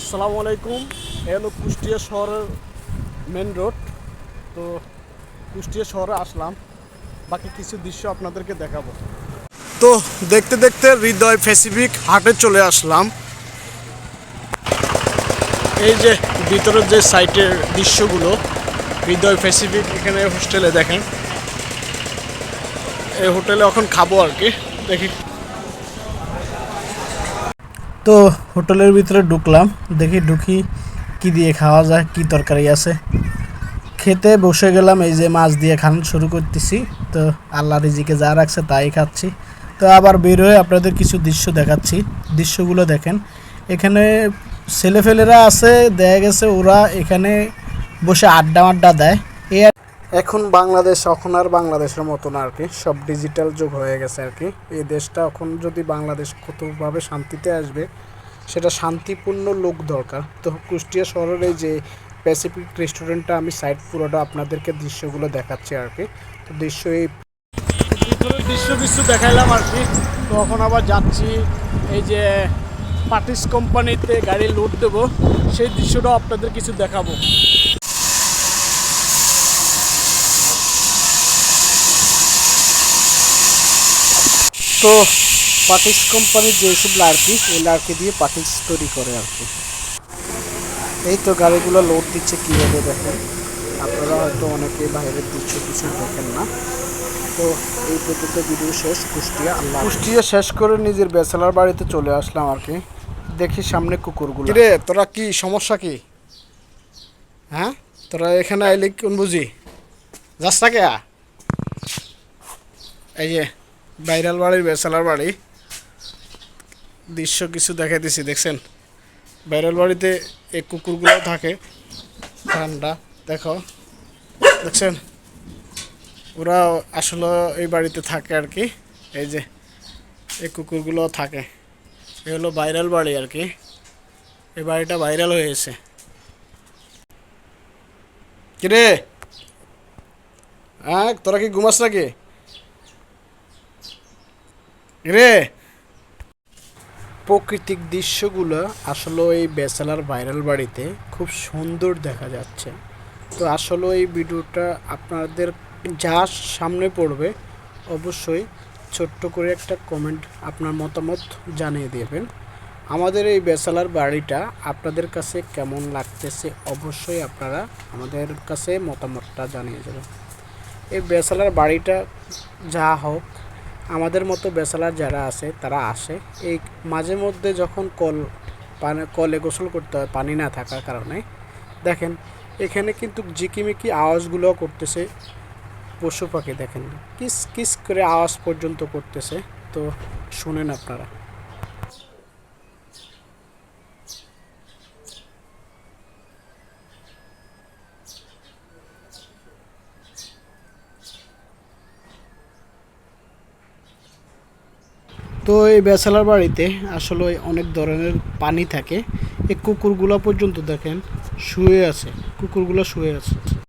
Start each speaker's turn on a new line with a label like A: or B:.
A: আসসালামু আলাইকুম। এ হলো কুষ্টিয়া শহরের মেন রোড। তো কুষ্টিয়া শহরে আসলাম, বাকি কিছু দৃশ্য আপনাদেরকে দেখাবো। তো দেখতে দেখতে হৃদয় প্যাসিফিক হাটে চলে আসলাম। এই যে ভিতরের যে সাইটের দৃশ্যগুলো, হৃদয় প্যাসিফিক এখানে হোস্টেলে দেখেন। এই হোটেলে এখন খাবো আর কি, দেখি। তো হোটেলের ভিতরে ঢুকলাম, ঢুকি কি দিয়ে খাওয়া যায়, কি তরকারি আছে। খেতে বসে গেলাম, এই যে মাছ দিয়ে খান শুরু করতেছি। তো আল্লাহ রিজিকে যা রাখছে তাই খাচ্ছি। তো আবার বের হয়ে আপনাদের কিছু দৃশ্য দেখাচ্ছি। দৃশ্যগুলো দেখেন। এখানে ছেলেফেলেরা আছে, দেখা গেছে ওরা এখানে বসে আড্ডা দেয়। এখন বাংলাদেশ এখন আর বাংলাদেশের মতন আর কি, সব ডিজিটাল যুগ হয়ে গেছে আর কি। এই দেশটা এখন যদি বাংলাদেশ কতভাবে শান্তিতে আসবে, সেটা শান্তিপূর্ণ লোক দরকার। তো কুষ্টিয়া শহরের এই যে প্যাসিফিক রেস্টুরেন্টটা, আমি সাইড পুরোটা আপনাদেরকে দৃশ্যগুলো দেখাচ্ছি আর কি। তো ভিতরের দৃশ্য কিছু দেখাইলাম আর কি। তো এখন আবার যাচ্ছি এই যে পার্টিস কোম্পানিতে গাড়ি লোড দেবো, সেই দৃশ্যটাও আপনাদের কিছু দেখাবো। তো পার্টিস কোম্পানির যেসব লার্কি, এই লার্কি দিয়ে পার্টিস তৈরি করে আর কি। এই তো গাড়িগুলো লোড দিচ্ছে কীভাবে দেখেন। আপনারা হয়তো অনেকে বাইরের দৃশ্য কিছু দেখেন না। তো এই পর্যন্ত ভিডিও শেষ। কুষ্টিয়া শেষ করে নিজের ব্যাচেলার বাড়িতে চলে আসলাম আর কি। দেখি সামনে কুকুরগুলো। রে তোরা কি সমস্যা কি? হ্যাঁ, তোরা এখানে আইলে কোন বুঝি যাস না কে? এই যে ভাইরাল বাড়ির ব্যাচেলার বাড়ি, দৃশ্য কিছু দেখাই দিছি, দেখছেন? ভাইরাল বাড়িতে এই কুকুরগুলো থাকে, ঠান্ডা দেখো, দেখছেন? ওরা আসলে এই বাড়িতে থাকে আর কি। এই যে এই কুকুরগুলো থাকে। এ হলো ভাইরাল বাড়ি আর কি। এই বাড়িটা ভাইরাল হয়েছে। কিরে, হ্যাঁ তোরা কি ঘুমাস নাকি রে? প্রাকৃতিক দৃশ্যগুলো আসলে এই ব্যাচেলার ভাইরাল বাড়িতে খুব সুন্দর দেখা যাচ্ছে। তো আসলে এই ভিডিওটা আপনাদের যা সামনে পড়বে, অবশ্যই ছোট্ট করে একটা কমেন্ট আপনার মতামত জানিয়ে দেবেন। আমাদের এই ব্যাচেলার বাড়িটা আপনাদের কাছে কেমন লাগতেছে, অবশ্যই আপনারা আমাদের কাছে মতামতটা জানিয়ে যাবেন। এই ব্যাচেলার বাড়িটা যা হোক, আমাদের মতো ব্যাচেলার যারা আছে তারা আসে এই মাঝে মধ্যে, যখন কলে গোসল করতে হয় পানি না থাকার কারণে। দেখেন এখানে কিন্তু ঝিকিমিকি আওয়াজগুলো করতেছে পশু পাখি, দেখেন কিস কিস করে আওয়াজ পর্যন্ত করতেছে। তো শুনেন আপনারা। তো এই ব্যাচেলার বাড়িতে আসলে অনেক ধরনের পানি থাকে। এই কুকুরগুলো পর্যন্ত দেখেন শুয়ে আছে, কুকুরগুলো শুয়ে আছে।